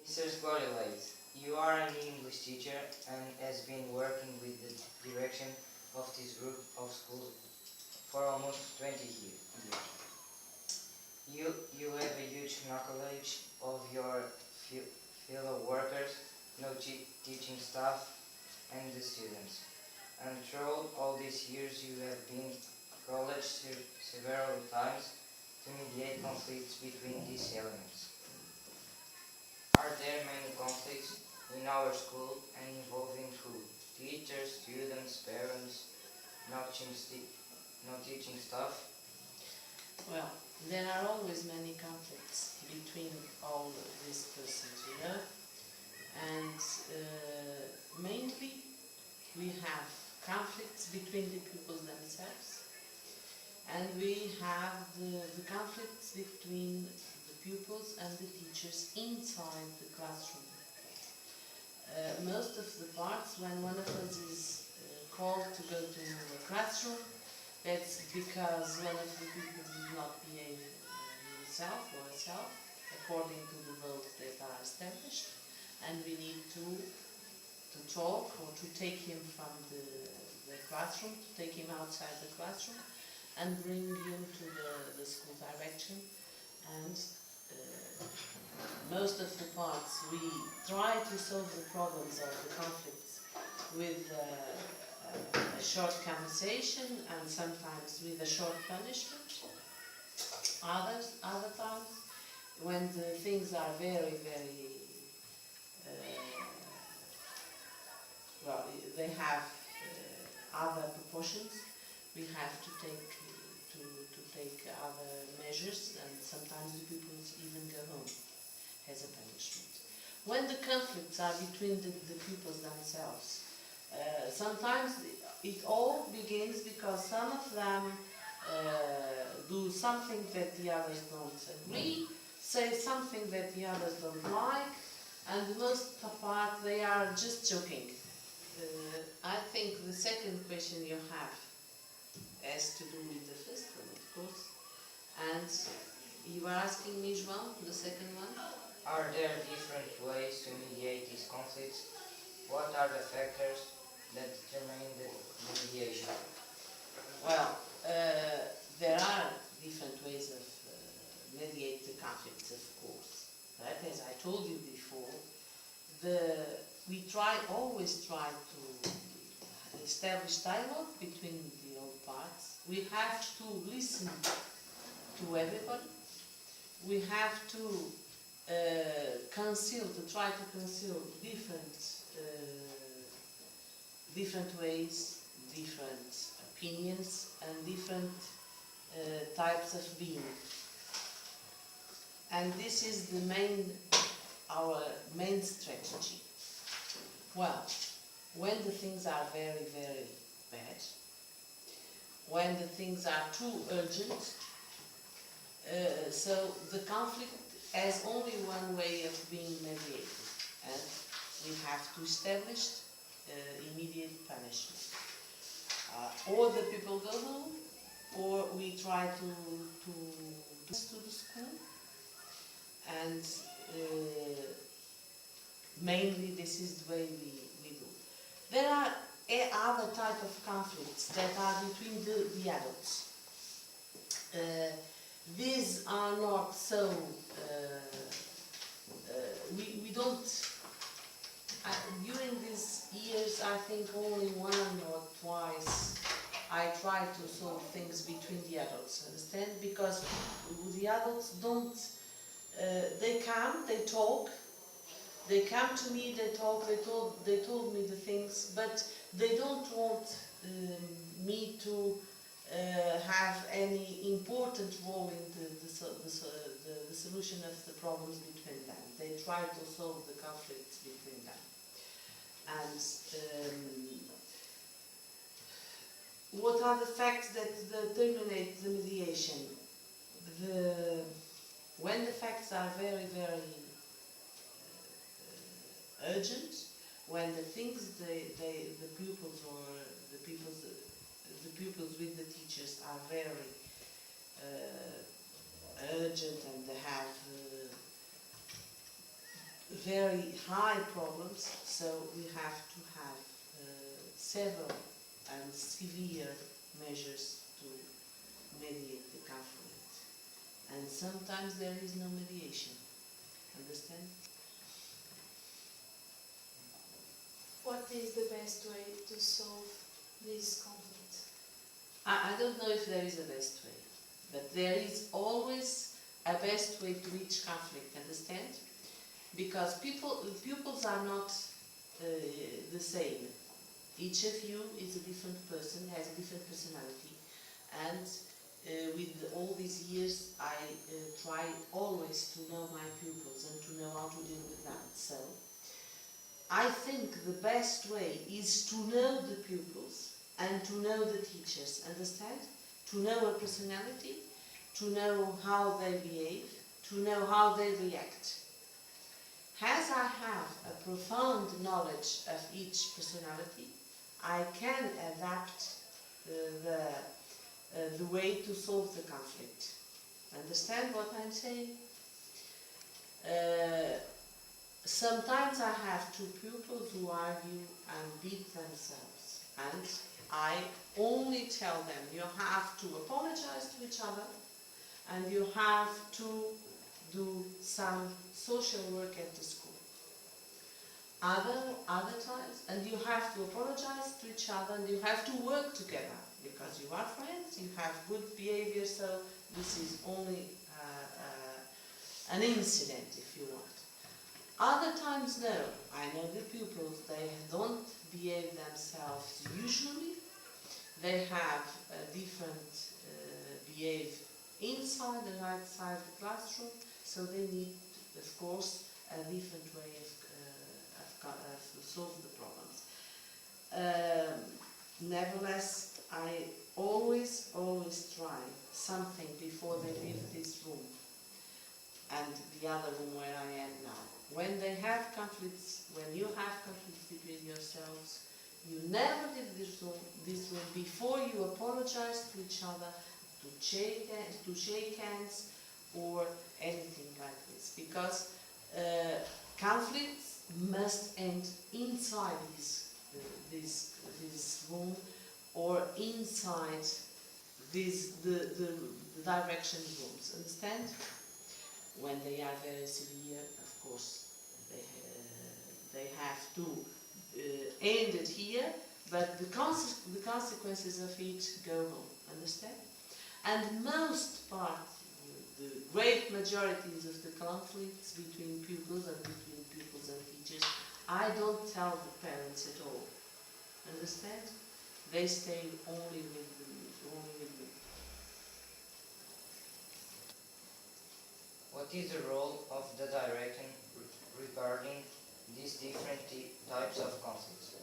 Mrs. Gorilate, you are an English teacher and has been working with the direction of this group of schools for almost 20 years. You have a huge knowledge of your fellow workers, teaching staff, and the students. And throughout all these years you have been college several times to mediate conflicts between these elements. Are there many conflicts in our school and involving who? Teachers, students, parents, not teaching staff? Well, there are always many conflicts between all these persons, and mainly we have conflicts between the pupils themselves, and we have the conflicts between the pupils and the teachers inside the classroom. Most of the parts, when one of us is called to go to a classroom, that's because one of the people did not behave himself or herself according to the rules that are established, and we need to talk or to take him from the classroom, to take him outside the classroom and bring him to the school direction. And most of the parts we try to solve the problems or the conflicts with a short conversation and sometimes with a short punishment. Other times, when the things are very, very well, they have other proportions, we have to take other measures, and sometimes the pupils even go home as a punishment. When the conflicts are between the pupils themselves, sometimes it all begins because some of them do something that the others don't agree, say something that the others don't like, and most part they are just joking. I think the second question you have has to do with the first one, of course. And you were asking me, João, the second one? Are there different ways to mediate these conflicts? What are the factors that determine the mediation? Well, there are different ways of mediate the conflicts, of course. But as I told you before, we always try to establish dialogue between the all parts. We have to listen to everybody. We have to try to conceal different ways, different opinions, and different types of being. And this is our main strategy. Well, when the things are very, very bad, when the things are too urgent, so the conflict has only one way of being mediated, and we have to establish immediate punishment. Or the people go home, or we try to the school, and mainly this is the way we do. There are other type of conflicts that are between the adults. These are not so, we don't, during these years I think only one or twice I try to solve things between the adults, understand? Because the adults don't, they come, they talk, they come to me, they talk, they told me the things, but they don't want me to have any important role in the solution of the problems between them. They try to solve the conflicts between them. And what are the facts that terminate the mediation? When the facts are very, very urgent, when the things the pupils or the pupils with the teachers are very urgent and they have very high problems, so we have to have several and severe measures to mediate the conflict. And sometimes there is no mediation. Understand? What is the best way to solve this conflict? I don't know if there is a best way, but there is always a best way to reach conflict, understand? Because pupils are not the same. Each of you is a different person, has a different personality, and with all these years I try always to know my pupils and to know how to deal with them. So I think the best way is to know the pupils and to know the teachers, understand? To know a personality, to know how they behave, to know how they react. As I have a profound knowledge of each personality, I can adapt the way to solve the conflict. Understand what I'm saying? Sometimes I have two pupils who argue and beat themselves, and I only tell them you have to apologize to each other and you have to do some social work at the school. Other times, and you have to apologize to each other and you have to work together because you are friends, you have good behavior, so this is only an incident if you want. Other times, no. I know the pupils, they don't behave themselves usually. They have a different behave inside and outside the classroom, so they need, of course, a different way of solve the problems. Nevertheless, I always try something before they leave this room and the other room where I am now. When they have conflicts, when you have conflicts between yourselves, you never leave this room before you apologize to each other, to shake hands or anything like this, because conflicts must end inside this room or inside the direction rooms. Understand? When they are very severe, of course, they have to end it here, but the consequences of it go home. Understand? And most part, the great majorities of the conflicts between pupils and between pupils and teachers, I don't tell the parents at all. Understand? They stay only with me. What is the role of the director regarding these different types of conflicts?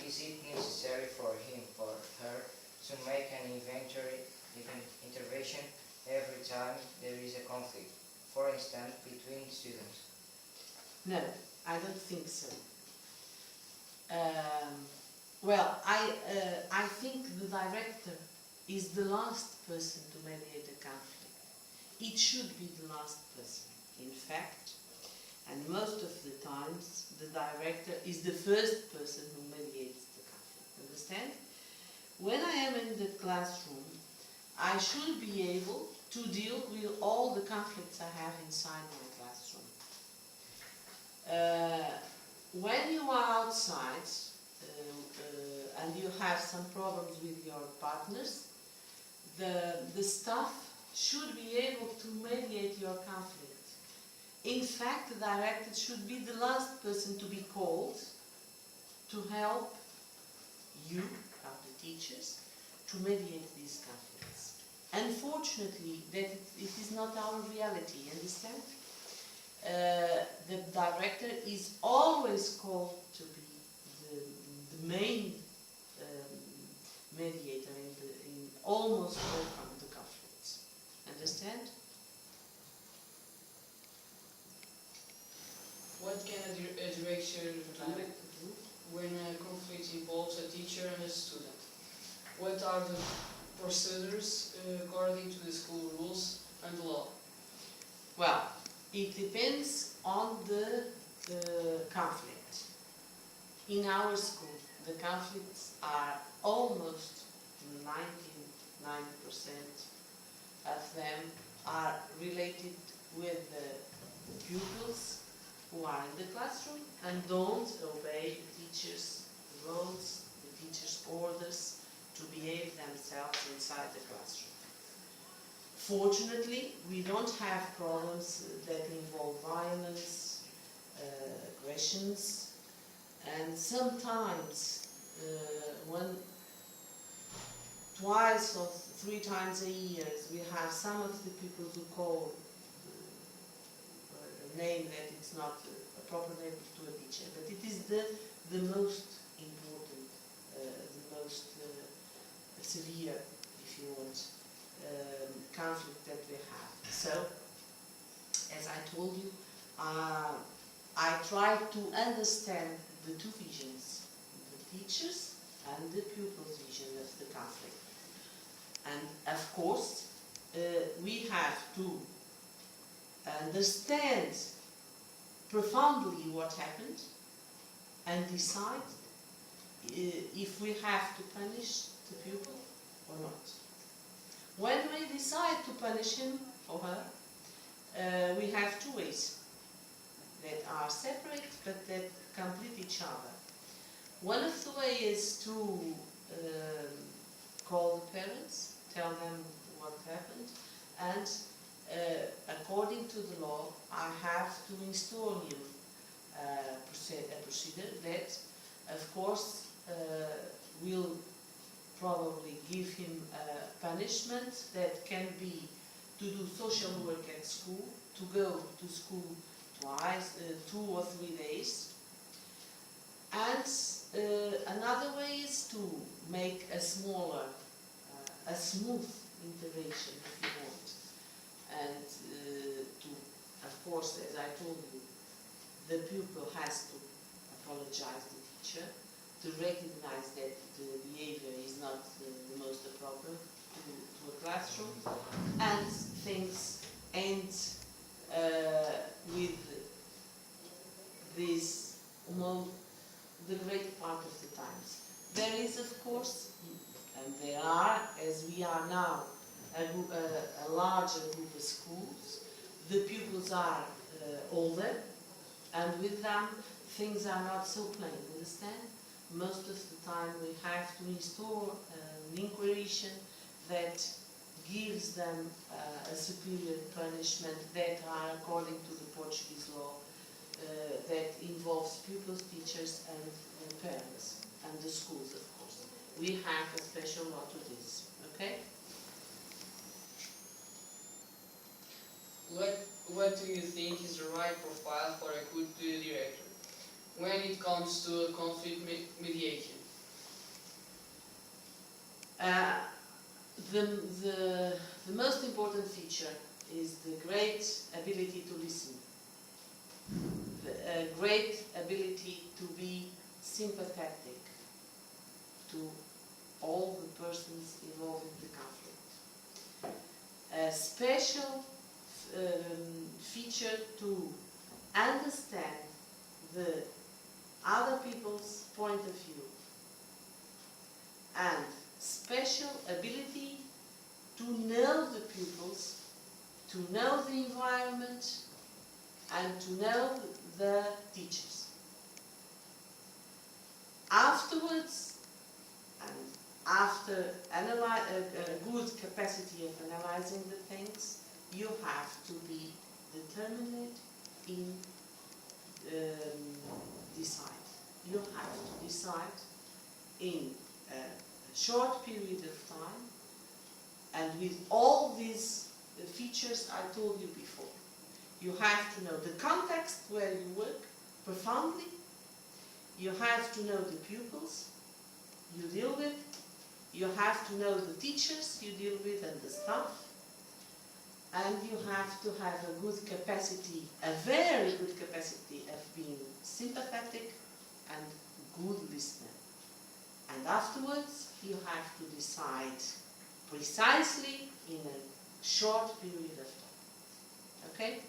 Is it necessary for him or her to make an intervention every time there is a conflict, for instance, between students? No, I don't think so. Well, I think the director is the last person to mediate a conflict. It should be the last person, in fact, and most of the times the director is the first person who mediates the conflict. Understand? When I am in the classroom, I should be able to deal with all the conflicts I have inside my classroom. When you are outside and you have some problems with your partners, the staff should be able to mediate your conflict. In fact, the director should be the last person to be called to help you, help the teachers, to mediate these conflicts. Unfortunately, it is not our reality, understand? The director is always called to be the main mediator in almost all the conflicts. Understand? What can a director do when a conflict involves a teacher and a student? What are the procedures according to the school rules and law? Well, it depends on the conflict. In our school, the conflicts are almost 99% of them are related with the pupils who are in the classroom and don't obey the teacher's rules, the teacher's orders to behave themselves inside the classroom. Fortunately, we don't have problems that involve violence, aggressions, and sometimes twice or 3 times a year we have some of the people who call a name that it's not a proper name to a teacher, but it is the most important, the most severe, if you want, conflict that we have. So, as I told you, I try to understand the two visions, the teachers and the pupils' vision of the conflict. And of course, we have to understand profoundly what happened and decide if we have to punish the pupil or not. When we decide to punish him or her, we have 2 ways that are separate but that complete each other. One of the ways is to call the parents, tell them what happened, and according to the law, I have to install him a procedure that, of course, will probably give him a punishment that can be to do social work at school, to go to school twice, 2 or 3 days. And another way is to make a smaller, a smooth integration, if you want. And to, of course, as I told you, the pupil has to apologize to the teacher, to recognize that the behavior is not the most appropriate to a classroom, and things end with this, the great part of the times. There is, of course, and there are, as we are now, a larger group of schools. The pupils are older, and with them things are not so plain, understand? Most of the time we have to install an inquiration that gives them a superior punishment that are according to the Portuguese law that involves pupils, teachers and parents and the schools, of course. We have a special law to this, okay? What do you think is the right profile for a good director when it comes to conflict mediation? The most important feature is the great ability to listen, the great ability to be sympathetic to all the persons involved in the conflict. A special feature to understand the other people's point of view, and special ability to know the pupils, to know the environment, and to know the teachers. Afterwards, and after a good capacity of analyzing the things, you have to be determined in decide. You have to decide in a short period of time, and with all these features I told you before. You have to know the context where you work profoundly. You have to know the pupils you deal with. You have to know the teachers you deal with and the staff. And you have to have a good capacity, a very good capacity of being sympathetic and good listener. And afterwards, you have to decide precisely in a short period of time. Okay?